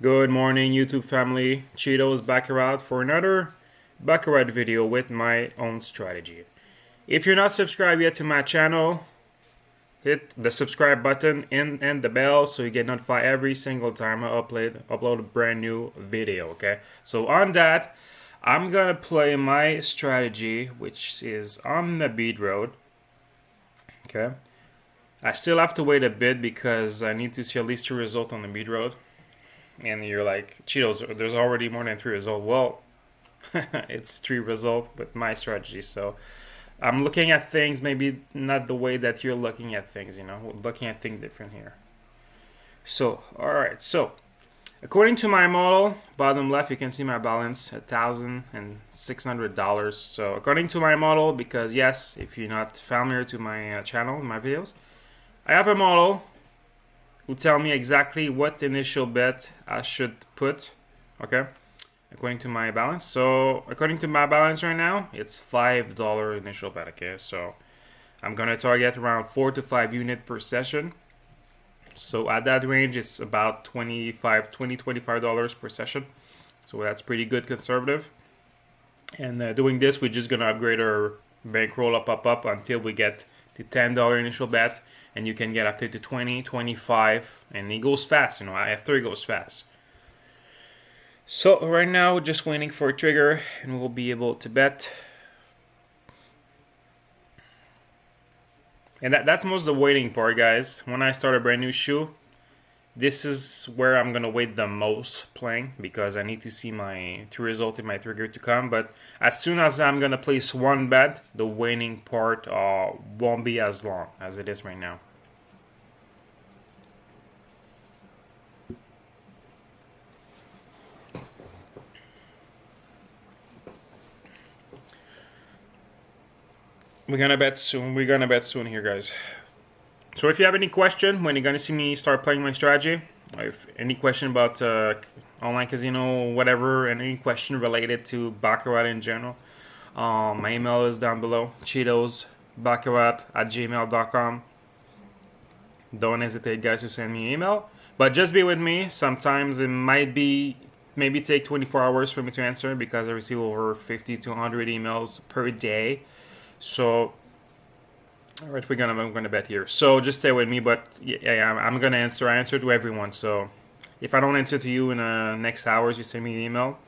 Good morning, YouTube family. Cheetos Baccarat for another Baccarat video with my own strategy. If you're not subscribed yet to my channel, hit the subscribe button and the bell so you get notified every single time I upload a brand new video. Okay, so on that, I'm gonna play my strategy, which is on the bead road. Okay, I still have to wait a bit because I need to see at least 2 results on the bead road. And you're like, Cheetos, there's already more than 3 results. Well, it's 3 results with my strategy. So I'm looking at things maybe not the way that you're looking at things, We're looking at things different here. So, alright, so according to my model, bottom left, you can see my balance, $1,600. So according to my model, because yes, if you're not familiar to my channel, my videos, I have a model who tell me exactly what initial bet I should put, okay, according to my balance. So according to my balance right now, it's $5 initial bet, okay? So I'm gonna target around 4 to 5 units per session. So at that range, it's about $25 per session. So that's pretty good conservative. And doing this, we're just gonna upgrade our bankroll up until we get the $10 initial bet, and you can get after to 20, 25, and it goes fast, after it goes fast. So right now, we're just waiting for a trigger, and we'll be able to bet. And that's most of the waiting part, guys. When I start a brand new shoe, this is where I'm gonna wait the most playing, because I need to see my result in my trigger to come. But as soon as I'm gonna place one bet, the waiting part won't be as long as it is right now. We're gonna bet soon. We're gonna bet soon here, guys. So if you have any question when you're gonna see me start playing my strategy, if any question about online casino, whatever, and any question related to Baccarat in general, my email is down below, cheetosbaccarat@gmail.com. Don't hesitate, guys, to send me an email. But just be with me. Sometimes it might be maybe take 24 hours for me to answer, because I receive over 50 to 100 emails per day. So all right, I'm gonna bet here. So just stay with me, but yeah, I'm gonna answer. I answer to everyone. So if I don't answer to you in the next hours, you send me an email.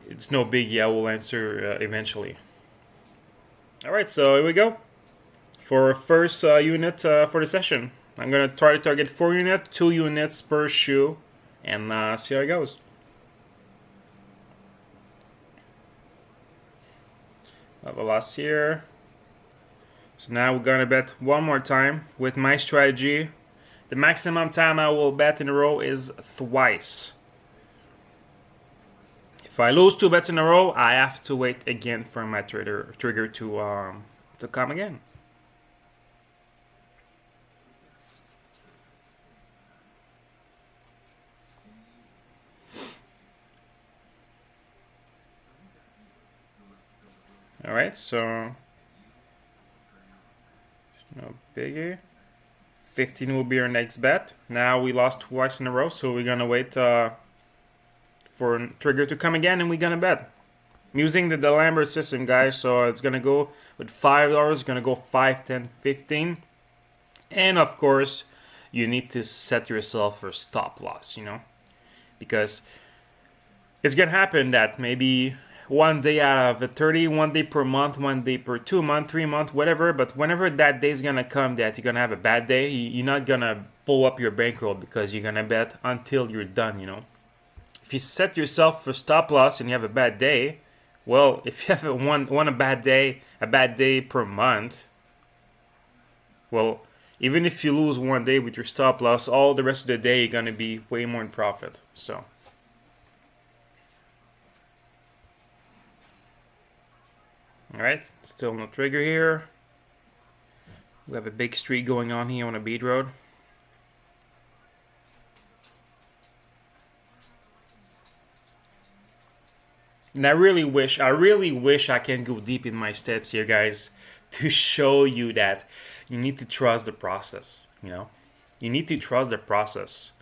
It's no biggie. I will answer eventually. All right, so here we go for our first unit for the session. I'm gonna try to target 4 units, 2 units per shoe, and see how it goes. I have a loss here. So now we're gonna bet one more time with my strategy. The maximum time I will bet in a row is twice. If I lose 2 bets in a row, I have to wait again for my trigger to come again. All right, so no biggie. 15 will be our next bet. Now we lost twice in a row, so we're gonna wait for a trigger to come again, and we're gonna bet. I'm using the Lambert system, guys, so it's gonna go with $5, it's gonna go 5, 10, 15. And of course, you need to set yourself for stop loss, because it's gonna happen that maybe one day out of 30, 1 day per month, 1 day per 2 month, 3 month, whatever. But whenever that day is gonna come that you're gonna have a bad day, you're not gonna pull up your bankroll, because you're gonna bet until you're done. If you set yourself for stop loss and you have a bad day, well, if you have a bad day per month, well, even if you lose 1 day with your stop loss, all the rest of the day you're gonna be way more in profit. So. Alright, still no trigger here. We have a big streak going on here on a bead road. And I really wish I can go deep in my steps here, guys, to show you that you need to trust the process, You need to trust the process.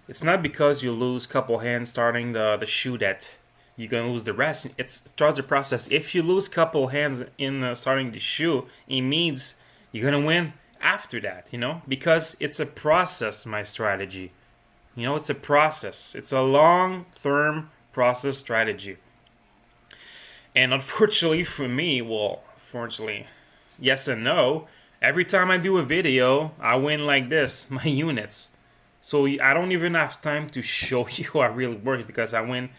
it's not because you lose couple hands starting the shoe that you're gonna lose the rest. It's throughout the process. If you lose couple hands in starting the shoe, it means you're gonna win after that. You know, because it's a process. My strategy. You know, it's a process. It's a long-term process strategy. And unfortunately for me, well, fortunately, yes and no. Every time I do a video, I win like this, my units. So I don't even have time to show you how it really works because I win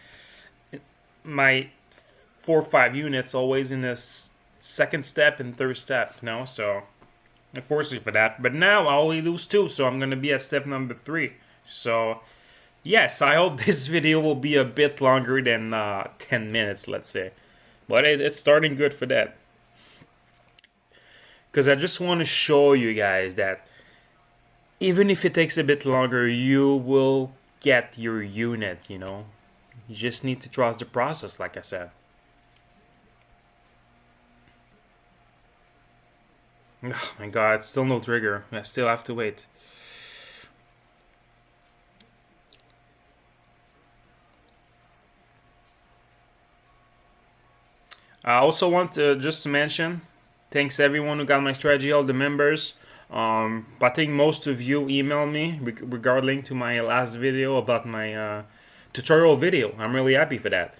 my 4 or 5 units always in this second step and third step, you know. So unfortunately for that, but now I only lose 2, so I'm gonna be at step number 3. So yes, I hope this video will be a bit longer than 10 minutes, let's say, but it's starting good for that. Because I just want to show you guys that even if it takes a bit longer, you will get your unit, you know. You just need to trust the process, like I said. Oh my god, still no trigger. I still have to wait. I also want to just mention, thanks everyone who got my strategy, all the members. I think most of you emailed me regarding to my last video about my tutorial video. I'm really happy for that.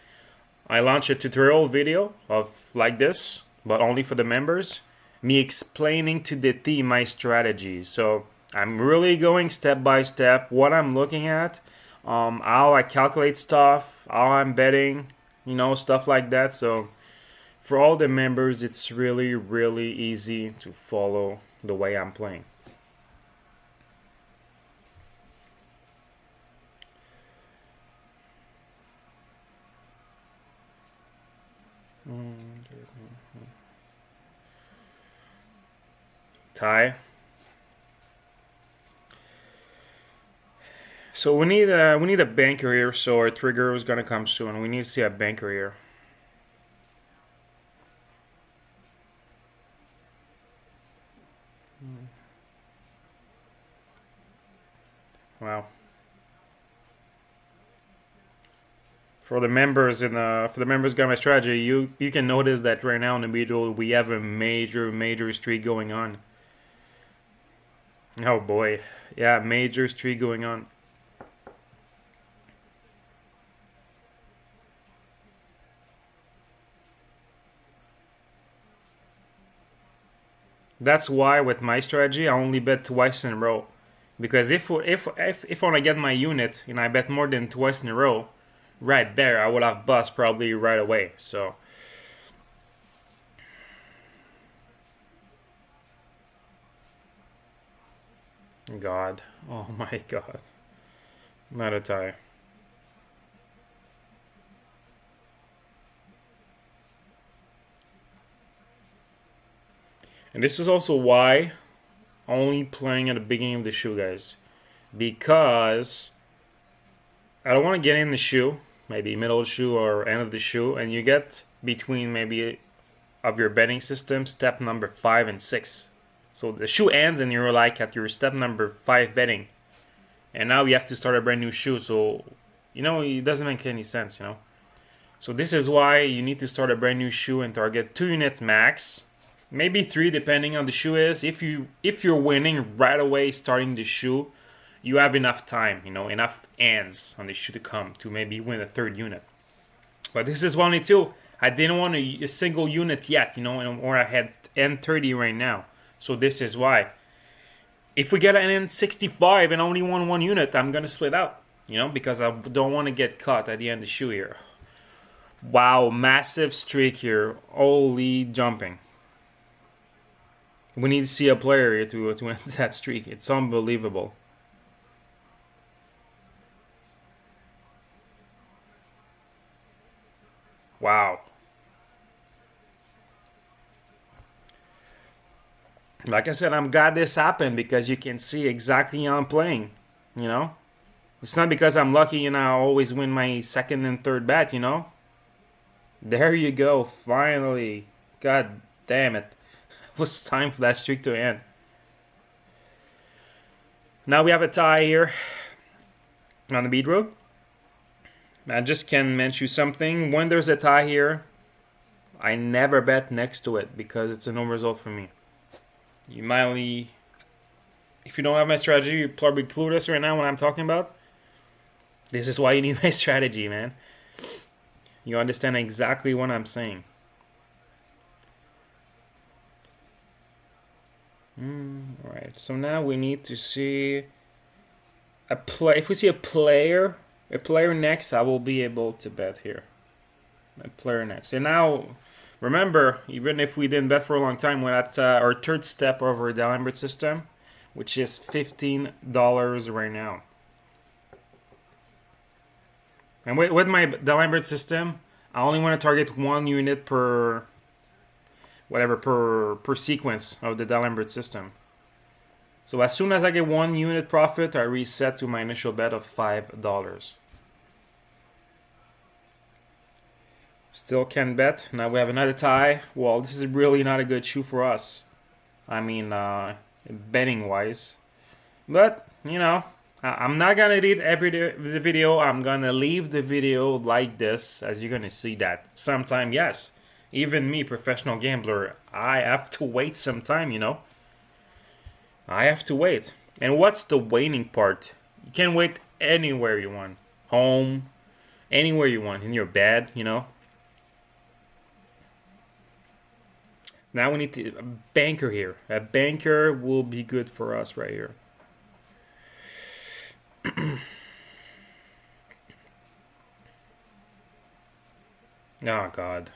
I launched a tutorial video of like this, but only for the members. Me explaining to the team my strategies. So I'm really going step by step what I'm looking at, how I calculate stuff, how I'm betting, you know, stuff like that. So for all the members, it's really, really easy to follow the way I'm playing. Tie. So we need a banker here. So our trigger is gonna come soon. We need to see a banker here. Wow. For the members got my strategy, you can notice that right now in the video we have a major streak going on. Oh boy, yeah, major streak going on. That's why with my strategy I only bet twice in a row, because if I want to get my unit and I bet more than twice in a row, right there I would have bust probably right away. So God, oh my God, not a tie. And this is also why only playing at the beginning of the shoe, guys, because I don't want to get in the shoe, maybe middle of the shoe or end of the shoe, and you get between maybe of your betting system step number 5 and 6. So the shoe ends and you're like at your step number 5 betting, and now you have to start a brand new shoe. So you know it doesn't make any sense, you know. So this is why you need to start a brand new shoe and target 2 units max, maybe 3 depending on the shoe is. If you're winning right away starting the shoe, you have enough time, you know, enough hands on the shoe to come to maybe win a 3rd unit. But this is only 2. I didn't want a single unit yet, you know, or I had N30 right now. So this is why. If we get an N65 and only won 1 unit, I'm gonna split out, you know, because I don't want to get caught at the end of the shoe here. Wow, massive streak here. Holy jumping. We need to see a player here to end that streak. It's unbelievable. Wow. Like I said, I'm glad this happened because you can see exactly how I'm playing. You know? It's not because I'm lucky and I always win my 2nd and 3rd bet, you know? There you go, finally. God damn it. It was time for that streak to end. Now we have a tie here. on the bead road. I just can mention you something. When there's a tie here, I never bet next to it because it's a no result for me. You might only, if you don't have my strategy, you're probably clueless right now what I'm talking about. This is why you need my strategy, man. You understand exactly what I'm saying. Alright, so now we need to see a play. If we see a player next, I will be able to bet here. A player next. And now, remember, even if we didn't bet for a long time, we're at our third step of our D'Alembert system, which is $15 right now. And with my D'Alembert system, I only want to target 1 unit per sequence of the D'Alembert system. So as soon as I get 1 unit profit, I reset to my initial bet of $5. Still can bet. Now we have another tie. Well, this is really not a good shoe for us. I mean, betting wise. But, you know, I'm not gonna edit the video. I'm gonna leave the video like this, as you're gonna see that. Sometime, yes. Even me, professional gambler, I have to wait some time, you know. I have to wait. And what's the waiting part? You can wait anywhere you want. Home, anywhere you want. In your bed, you know. Now we need a banker here. A banker will be good for us right here. Oh, God.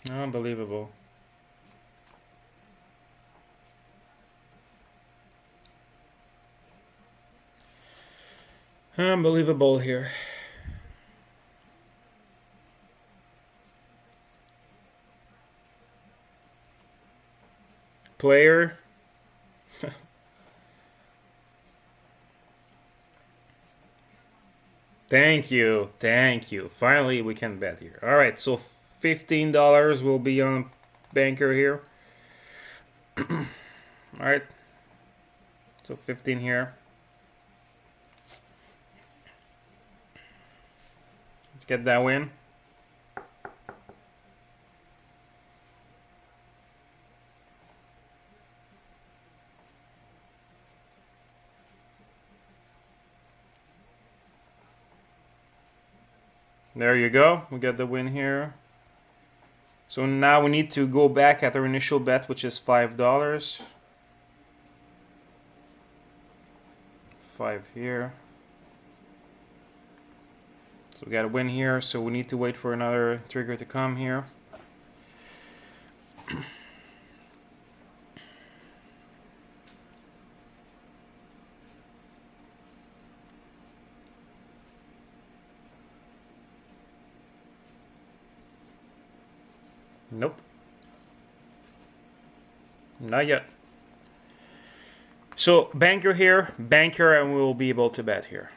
Unbelievable. Unbelievable here. Player. Thank you. Finally, we can bet here. All right, so $15 will be on banker here. All right, so 15 here. Let's get that win. There you go. We get the win here. So now we need to go back at our initial bet, which is $5. 5 here. So we got a win here. So we need to wait for another trigger to come here. Nope. Not yet. So banker here, banker, and we will be able to bet here.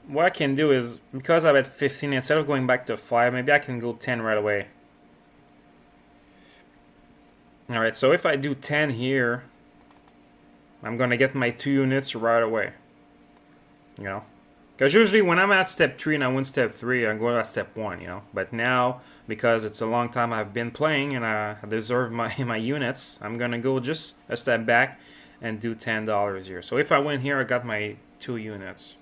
What I can do is, because I'm at 15, instead of going back to 5, maybe I can go 10 right away. Alright, so if I do 10 here, I'm going to get my 2 units right away. You know? Because usually when I'm at step 3 and I win step 3, I'm going at step 1, you know? But now, because it's a long time I've been playing and I deserve my units, I'm going to go just a step back and do $10 here. So if I win here, I got my 2 units.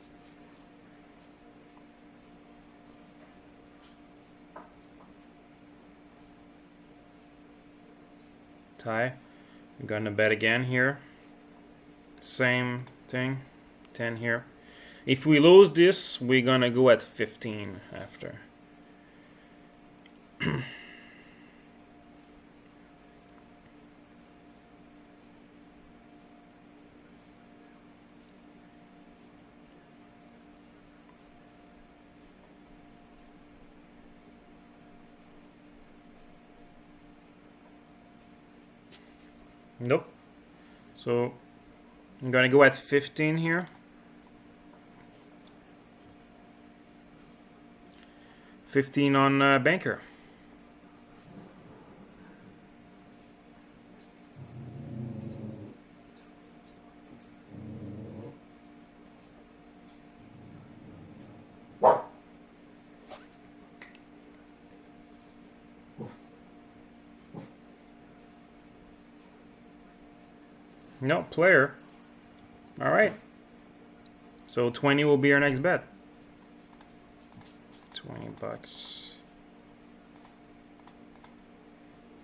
Tie. I'm gonna bet again here. Same thing. 10 here. If we lose this, we're gonna go at 15 after. Nope. So I'm gonna go at 15 here. 15 on banker. No, player. All right. So 20 will be our next bet. 20 bucks.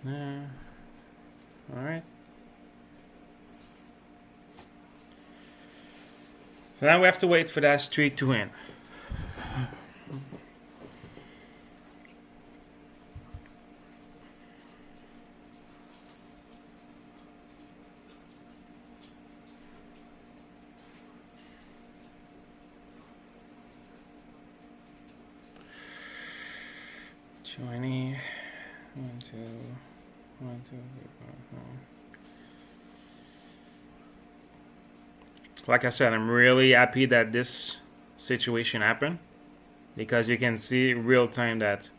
Yeah. All right. So now we have to wait for that streak to end. Twenty. 1, 2, 1, 2, 3, 4, 5. Like I said, I'm really happy that this situation happened because you can see real time that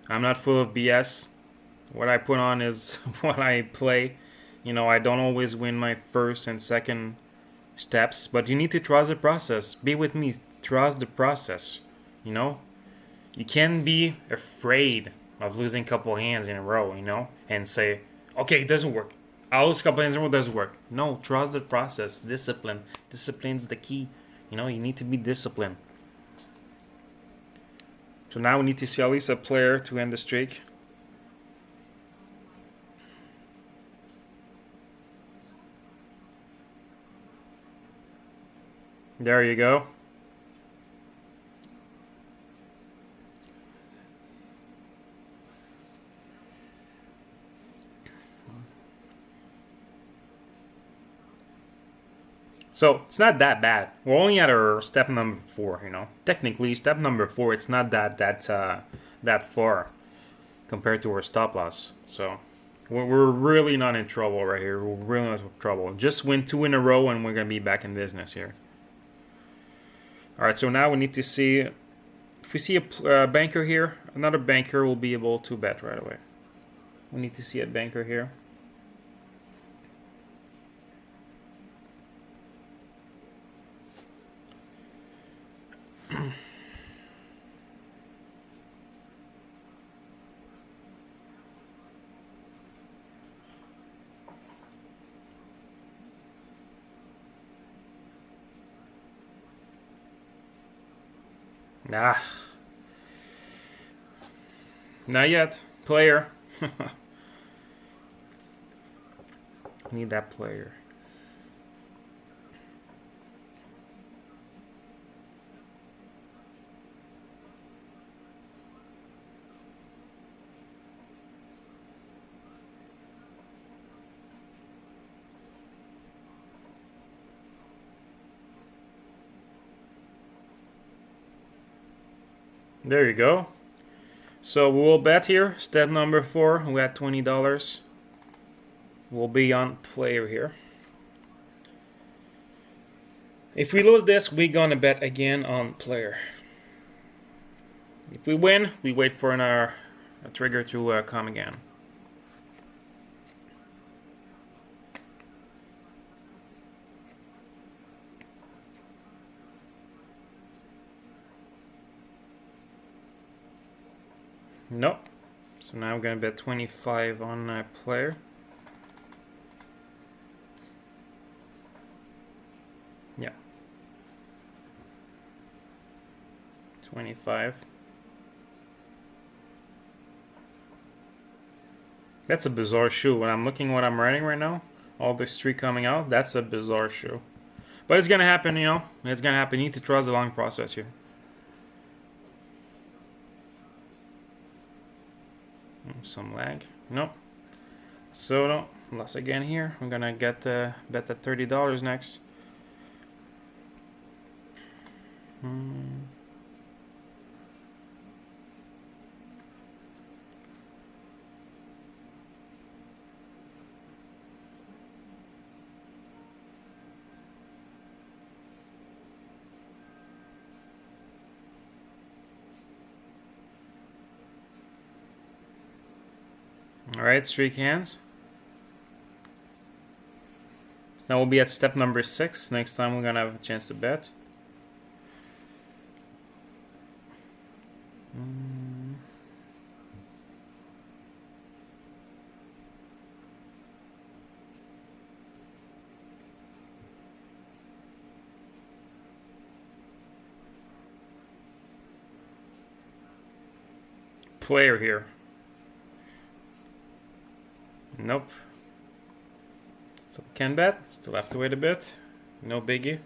I'm not full of BS. What I put on is what I play. You know, I don't always win my first and second steps, but you need to trust the process. Be with me. Trust the process. You know, you can't be afraid of losing a couple hands in a row, you know, and say, okay, it doesn't work. I'll lose a couple hands in a row, it doesn't work. No, trust the process. Discipline. Discipline's the key. You know, you need to be disciplined. So now we need to see at least a player to end the streak. There you go. So it's not that bad. We're only at our step number 4, you know. Technically, step number 4, it's not that far compared to our stop loss. So we're really not in trouble right here. We're really not in trouble. Just win 2 in a row and we're gonna be back in business here. All right. So now we need to see if we see a banker here. Another banker will be able to bet right away. We need to see a banker here. Ah, not yet. Player. Need that player. There you go. So we will bet here. Step number 4. We had $20. We'll be on player here. If we lose this, we're gonna bet again on player. If we win, we wait for a trigger to come again. Nope. So now I'm gonna bet 25 on player. Yeah. 25. That's a bizarre shoe. When I'm looking what I'm writing right now, all this streak coming out, that's a bizarre shoe. But it's gonna happen, you know. It's gonna happen. You need to trust the long process here. Some lag. Nope. So no. Loss again here. I'm gonna get bet that $30 next. Alright, streak hands. Now we'll be at step number 6. Next time we're gonna have a chance to bet. Player here. Nope. Still can bet. Still have to wait a bit. No biggie.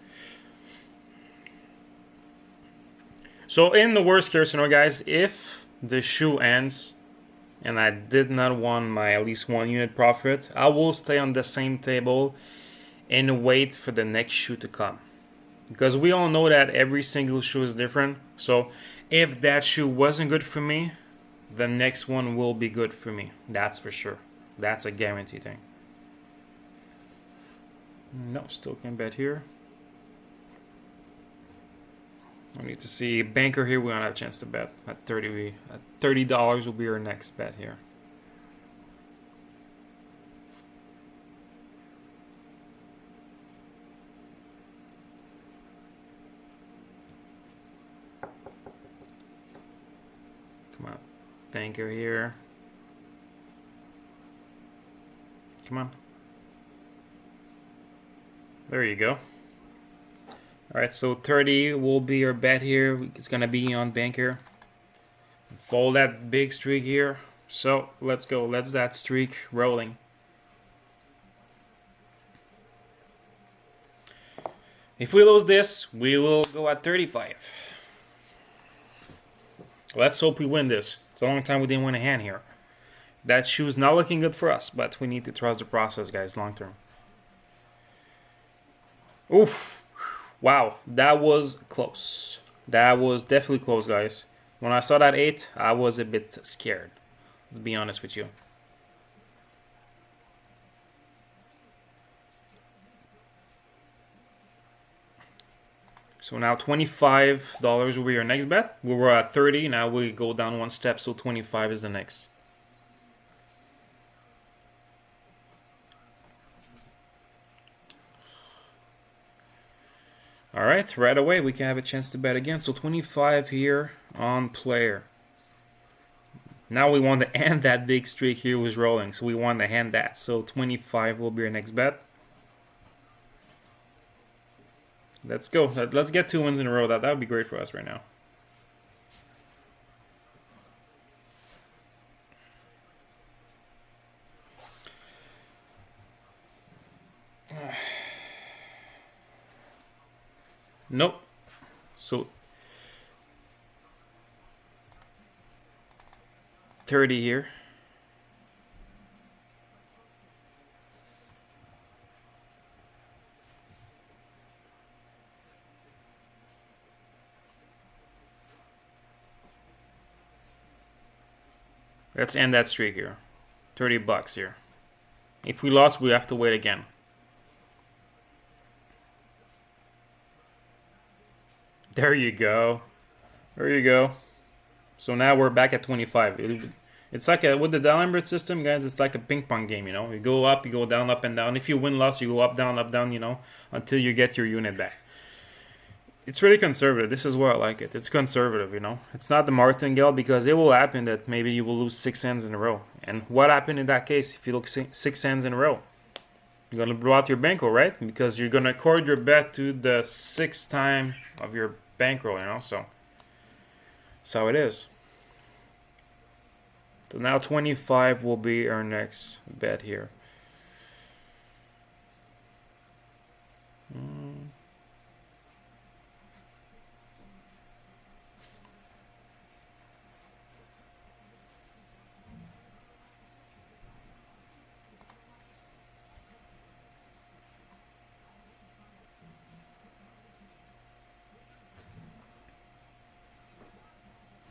So in the worst case scenario, guys, if the shoe ends and I did not want my at least 1 unit profit, I will stay on the same table and wait for the next shoe to come. Because we all know that every single shoe is different. So if that shoe wasn't good for me, the next one will be good for me. That's for sure. That's a guarantee thing. No, still can bet here. We need to see banker here. We don't have a chance to bet at $30 will be our next bet here. Come on, banker here. Come on. There you go. Alright, so 30 will be our bet here. It's gonna be on banker. Follow that big streak here. So let's go. Let's that streak rolling. If we lose this, we will go at 35. Let's hope we win this. It's a long time we didn't win a hand here. That shoe's not looking good for us, but we need to trust the process, guys, long term. Oof. Wow, that was close. That was definitely close, guys. When I saw that 8, I was a bit scared. Let's be honest with you. So now $25 will be our next bet. We were at 30, now we go down 1 step, so 25 is the next. Alright, right away we can have a chance to bet again. So 25 here on player. Now we want to end that big streak here was rolling, so we want to hand that. So 25 will be our next bet. Let's go. Let's get 2 wins in a row. That would be great for us right now. Nope. So 30 here. Let's end that streak here. $30 here. If we lost, we have to wait again. There you go. There you go. So now we're back at 25. It's like with the D'Alembert system, guys, it's like a ping pong game, you know. You go up, you go down, up and down. If you win, loss, you go up, down, you know, until you get your unit back. It's really conservative. This is why I like it. It's conservative, you know. It's not the martingale, because it will happen that maybe you will lose 6 hands in a row. And what happened in that case if you look 6 hands in a row? You're going to blow out your bankroll, right? Because you're going to accord your bet to the 6th time of your bankroll, you know. So that's how it is. So now 25 will be our next bet here.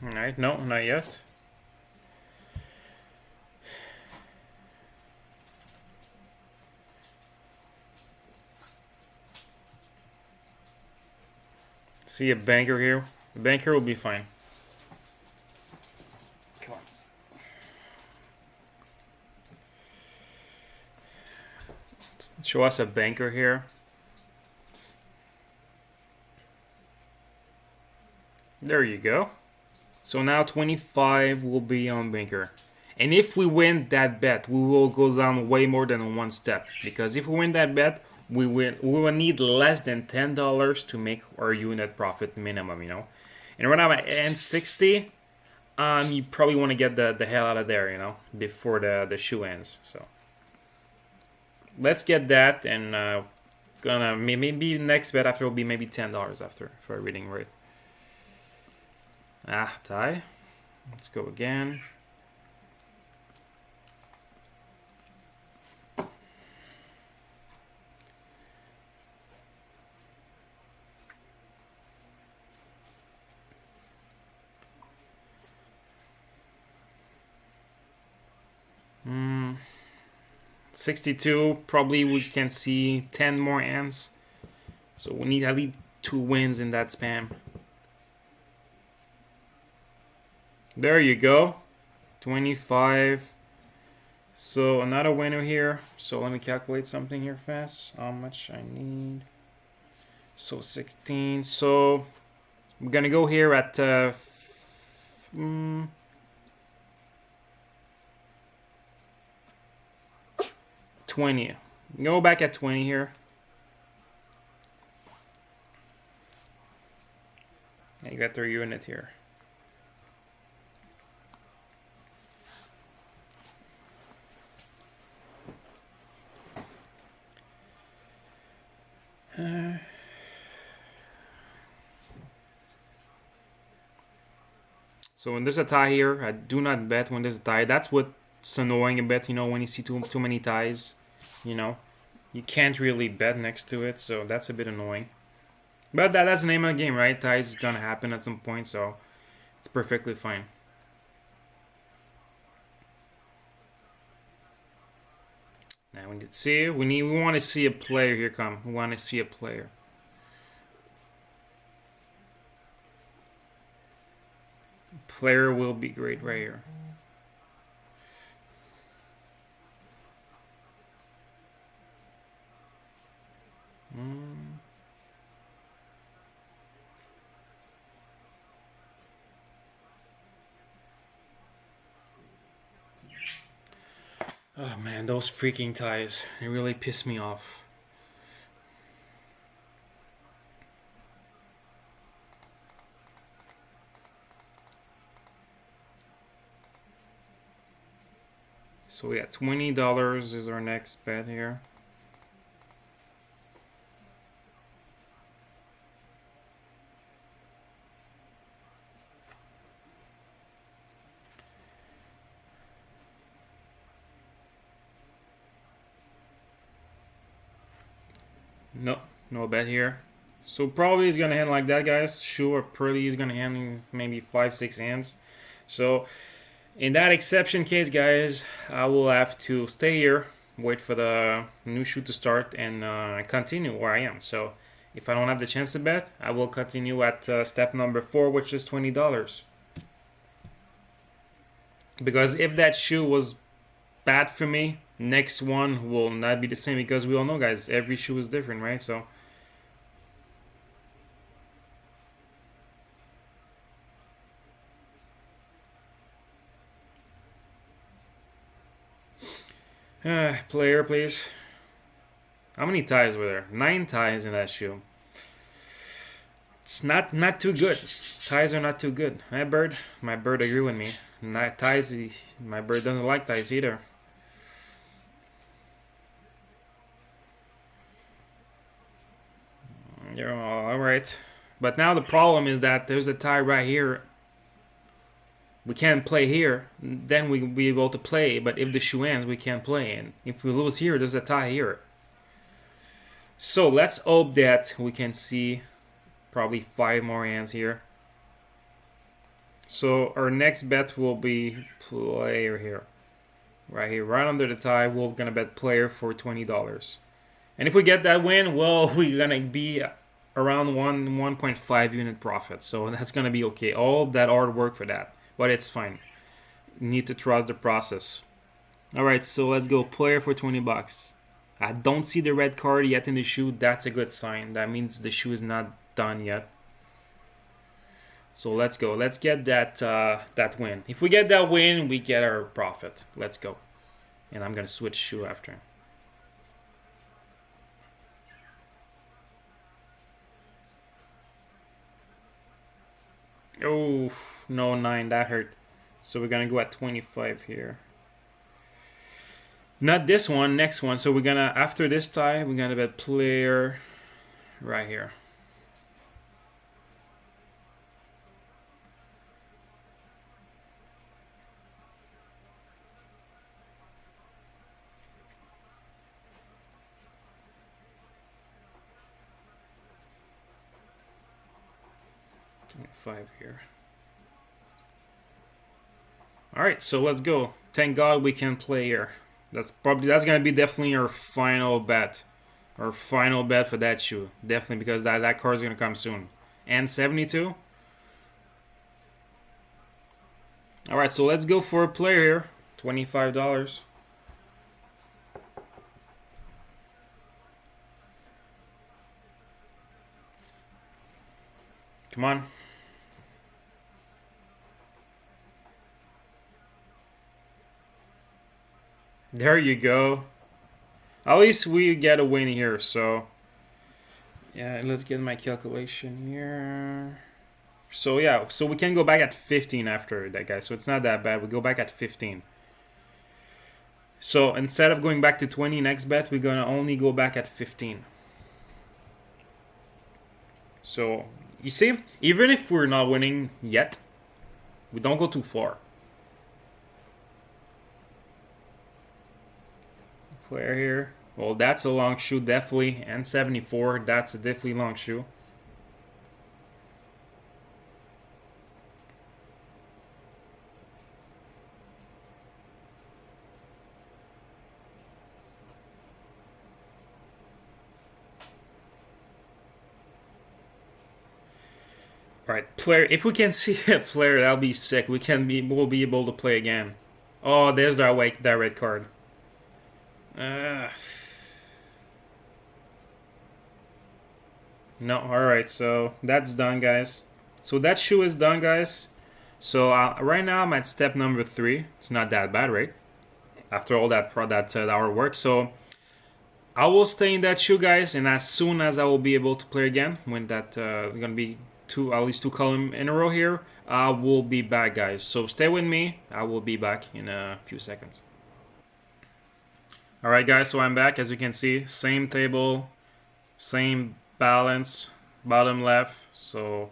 Alright, no, not yet. See a banker here. The banker will be fine. Come on. show us a banker here. There you go. So now 25 will be on banker. And if we win that bet, we will go down way more than one step. Because if we win that bet, we will need less than $10 to make our unit profit minimum, you know. And right now at N60, you probably want to get the hell out of there, you know, before the shoe ends. So let's get that, and gonna maybe next bet after will be maybe $10 after, if I'm reading right. Ah, tie. Let's go again. Hmm. 62, probably we can see 10 more hands. So we need at least 2 wins in that spam. There you go. 25. So another winner here. So let me calculate something here fast. How much I need. So 16. So we're gonna go here at 20. Go back at 20 here. You got their unit here. So when there's a tie here, I do not bet when there's a tie. That's what's annoying a bit, you know, when you see too many ties, you know. You can't really bet next to it, so that's a bit annoying. But that's the name of the game, right? Ties is gonna happen at some point, so it's perfectly fine. Now we need to see. We want to see a player here come. We want to see a player. Player will be great right here. Oh man, those freaking ties. They really piss me off. So yeah, $20 is our next bet here. No bet here. So probably he's gonna hand like that, guys. Sure, pretty he's gonna hand maybe 5-6 hands. So in that exception case, guys, I will have to stay here, wait for the new shoot to start, and continue where I am. So if I don't have the chance to bet, I will continue at step number 4, which is $20. Because if that shoe was bad for me, next one will not be the same, because we all know, guys, every shoe is different, right? So player, please. How many ties were there? 9 ties in that shoe. It's not too good. Ties are not too good. My bird agree with me. Not ties. My bird doesn't like ties either. You're all right. But now the problem is that there's a tie right here. We can't play here, then we'll be able to play. But if the shoe ends, we can't play. And if we lose here, there's a tie here. So let's hope that we can see probably 5 more hands here. So our next bet will be player here. Right here, right under the tie, we're going to bet player for $20. And if we get that win, well, we're going to be around 1.5 unit profit. So that's going to be okay. All that hard work for that. But it's fine. You need to trust the process. Alright, so let's go player for $20. I don't see the red card yet in the shoe. That's a good sign. That means the shoe is not done yet. So let's go. Let's get that win. If we get that win, we get our profit. Let's go. And I'm gonna switch shoe after. Oh no, 9. That hurt. So we're gonna go at 25 here. Not this one. Next one. So we're gonna after this tie, we're gonna bet player right here. Five here. All right, so let's go. Thank God we can play here. That's gonna be definitely our final bet. Our final bet for that shoe. Definitely because that card is gonna come soon. And 72. All right, so let's go for a player here. $25. Come on. There you go. At least we get a win here, so yeah, let's get my calculation here. So yeah, so we can go back at 15 after that, guys. So it's not that bad. We go back at 15. So instead of going back to 20 next bet, we're gonna only go back at 15. So you see, even if we're not winning yet, we don't go too far. Player here. Well, that's a long shoe, definitely. And 74, that's a definitely long shoe. All right, player. If we can see a player, that'll be sick. We'll be able to play again. Oh, there's that red card. No, alright, so that's done, guys. So that shoe is done, guys. So right now I'm at step number 3. It's not that bad, right? After all that hour work. So I will stay in that shoe, guys, and as soon as I will be able to play again, when that gonna be at least two column in a row here, I will be back, guys. So stay with me. I will be back in a few seconds. Alright, guys, so I'm back. As you can see, same table, same balance, bottom left. So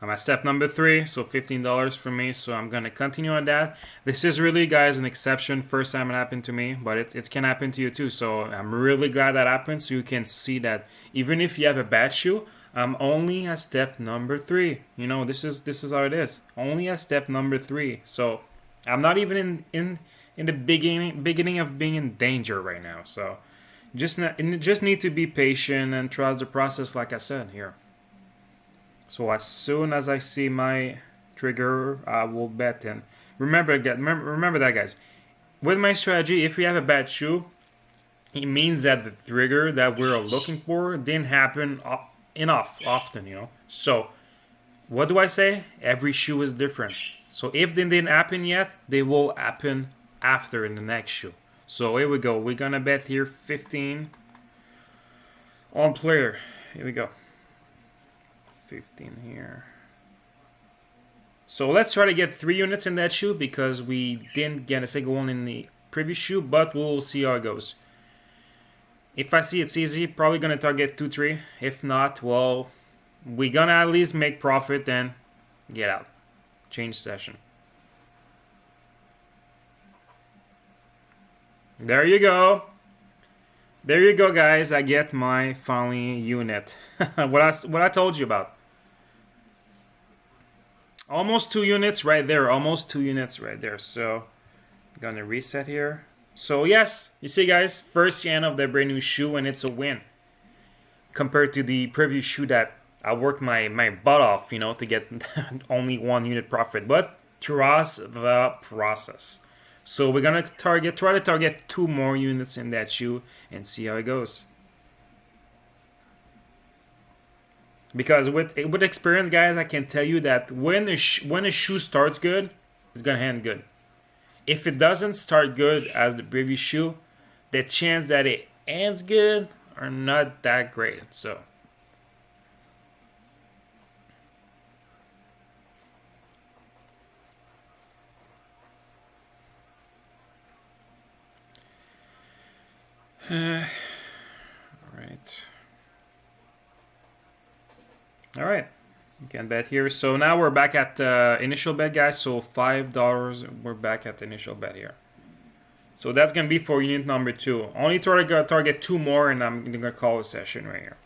I'm at step number 3, so $15 for me. So I'm gonna continue on that. This is really, guys, an exception. First time it happened to me, but it can happen to you too. So I'm really glad that happened. So you can see that even if you have a bad shoe, I'm only at step number 3. You know, this is how it is. Only at step number 3. So I'm not even in the beginning of being in danger right now. So just need to be patient and trust the process, like I said here. So as soon as I see my trigger, I will bet. And remember that, guys. With my strategy, if we have a bad shoe, it means that the trigger that we're looking for didn't happen enough often, you know. So what do I say? Every shoe is different. So if they didn't happen yet, they will happen after in the next shoe. So here we go. We're gonna bet here 15 on player. Here we go. 15 here. So let's try to get 3 units in that shoe because we didn't get a single one in the previous shoe, but we'll see how it goes. If I see it's easy, probably gonna target 2-3. If not, well, we're gonna at least make profit and get out. Change session. There you go. There you go, guys. I get my finally unit. what I told you about. Almost 2 units right there. Almost 2 units right there. So I'm gonna reset here. So yes, you see, guys, first scan of the brand new shoe, and it's a win compared to the previous shoe that I worked my butt off, you know, to get only 1 unit profit. But trust the process. So we're gonna try to target 2 more units in that shoe and see how it goes. Because with experience, guys, I can tell you that when a shoe starts good, it's gonna end good. If it doesn't start good as the previous shoe, the chance that it ends good are not that great. So. All right, you can bet here. So now we're back at initial bet, guys. So $5. We're back at the initial bet here. So that's gonna be for unit number 2. Only target 2 more, and I'm gonna call a session right here.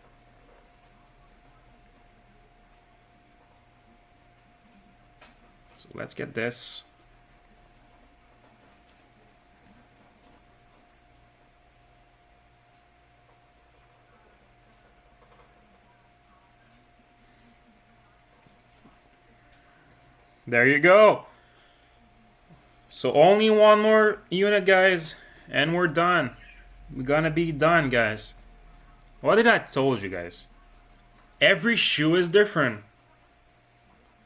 So let's get this. There you go. So only one more unit, guys, and we're done. We're gonna be done, guys. What did I told you guys? Every shoe is different.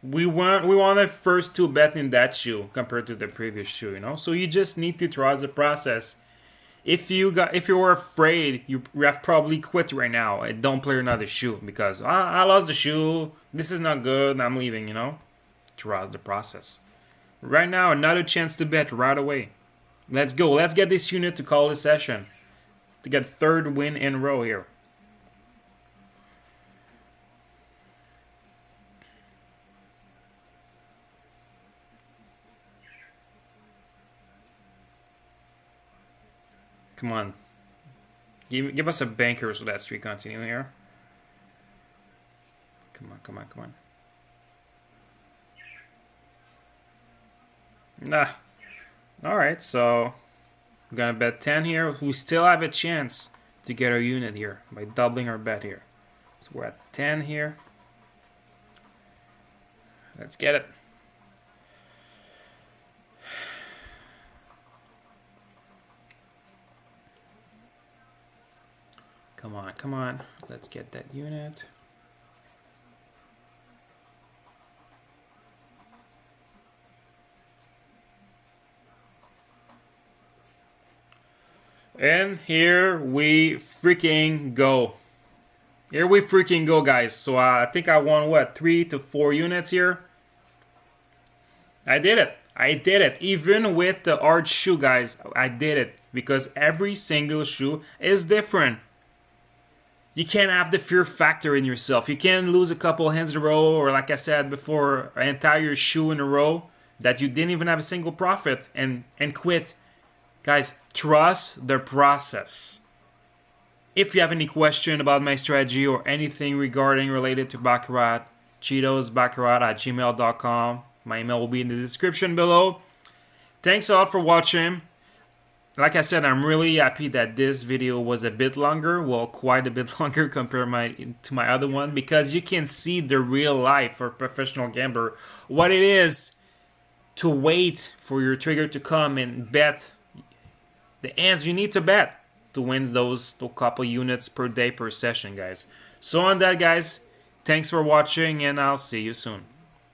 We want the first 2 bet in that shoe compared to the previous shoe, you know. So you just need to trust the process. If you were afraid, you have probably quit right now and don't play another shoe because I lost the shoe. This is not good. I'm leaving, you know. Trust the process. Right now, another chance to bet right away. Let's go. Let's get this unit to call the session to get 3rd win in a row here. Come on. Give us a banker so that streak continue here. Come on, come on, come on. Nah. Alright, so we're gonna bet 10 here. We still have a chance to get our unit here by doubling our bet here. So we're at 10 here. Let's get it. Come on, come on. Let's get that unit. And here we freaking go. Here we freaking go, guys. So I think I won, what, 3 to 4 units here? I did it. I did it. Even with the hard shoe, guys, I did it. Because every single shoe is different. You can't have the fear factor in yourself. You can't lose a couple hands in a row, or like I said before, an entire shoe in a row that you didn't even have a single profit and quit. Guys, trust the process. If you have any question about my strategy or anything related to Baccarat, cheetosbaccarat@gmail.com. My email will be in the description below. Thanks a lot for watching. Like I said, I'm really happy that this video was a bit longer. Well, quite a bit longer compared to my other one, because you can see the real life for a professional gambler. What it is to wait for your trigger to come and bet the hands you need to bet to win those couple units per day per session, guys. So on that, guys, thanks for watching, and I'll see you soon.